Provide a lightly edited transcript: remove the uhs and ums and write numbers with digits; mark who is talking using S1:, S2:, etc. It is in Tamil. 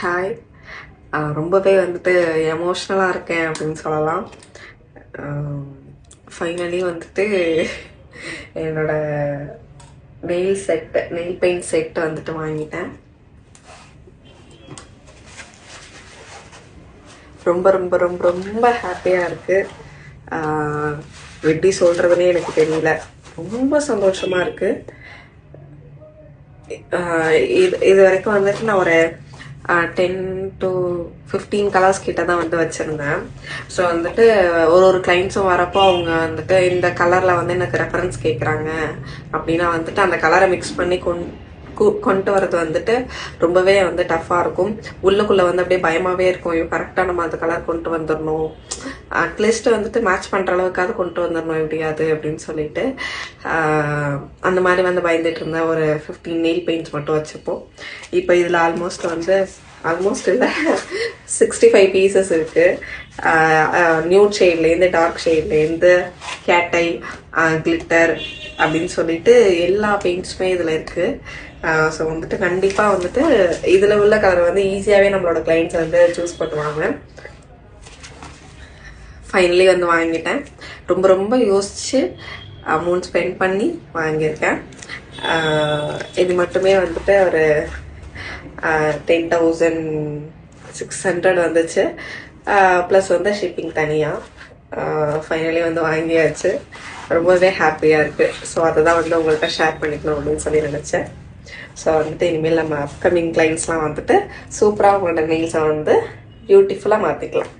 S1: ஹாய். ரொம்பவே வந்துட்டு எமோஷ்னலாக இருக்கேன் அப்படின்னு சொல்லலாம். ஃபைனலி வந்துட்டு என்னோட நெயில் பெயிண்ட் செட்டு வந்துட்டு வாங்கிட்டேன். ரொம்ப ரொம்ப ரொம்ப ரொம்ப ஹாப்பியாக இருக்குது. எப்படி சொல்கிறதுனே எனக்கு தெரியல. ரொம்ப சந்தோஷமாக இருக்குது. இது வரைக்கும் வந்துட்டு நான் ஒரு 10 to 15 கலர்ஸ் கிட்ட தான் வந்து வச்சுருந்தேன். ஸோ வந்துட்டு ஒரு கிளைண்ட்ஸும் வரப்போ அவங்க வந்துட்டு இந்த கலரில் வந்து எனக்கு ரெஃபரன்ஸ் கேட்குறாங்க அப்படின்னா வந்துட்டு அந்த கலரை மிக்ஸ் பண்ணி கொண்டு வரது வந்துட்டு ரொம்பவே வந்து டஃப்பாக இருக்கும். உள்ளுக்குள்ளே வந்து அப்படியே பயமாகவே இருக்கும். ஐயோ கரெக்டாக நம்ம அந்த கலர் கொண்டு வந்துடணும், அட்லீஸ்ட் வந்துட்டு மேட்ச் பண்ணுற அளவுக்காவது கொண்டு வந்துடணும் எப்படியாது அப்படின்னு சொல்லிட்டு அந்த மாதிரி வந்து பயந்துட்டு இருந்தேன். ஒரு 15 நெயில் பெயிண்ட்ஸ் மட்டும் வச்சுப்போம். இப்போ இதில் ஆல்மோஸ்ட் இல்லை 65 பீசஸ் இருக்குது. நியூட் ஷேட்லேருந்து டார்க் ஷேட்லேருந்து கேட்டை, கிளிட்டர் அப்படின்னு சொல்லிட்டு எல்லா பெயிண்ட்ஸுமே இதில் இருக்குது. ஸோ வந்துட்டு கண்டிப்பாக வந்துட்டு இதில் உள்ள கலர் வந்து ஈஸியாகவே நம்மளோட கிளைண்ட்ஸ் வந்து சூஸ் பண்ணுவாங்க. ஃபைனலி வந்து வாங்கிட்டேன். ரொம்ப ரொம்ப யோசித்து அமௌண்ட் ஸ்பெண்ட் பண்ணி வாங்கியிருக்கேன். இது மட்டுமே வந்துட்டு ஒரு 10,600 வந்துச்சு. ப்ளஸ் வந்து ஷிப்பிங் தனியாக. ஃபைனலி வந்து வாங்கியாச்சு. ரொம்பவே ஹாப்பியாக இருக்குது. ஸோ அதை தான் வந்து உங்கள்கிட்ட ஷேர் பண்ணிக்கணும் அப்படின்னு சொல்லி நினச்சேன். ஸோ வந்துட்டு இனிமேல் நம்ம அப்கமிங் கிளைண்ட்ஸ்லாம் வந்துட்டு சூப்பராக உங்களோட நெயில்ஸை வந்து பியூட்டிஃபுல்லாக மாற்றிக்கலாம்.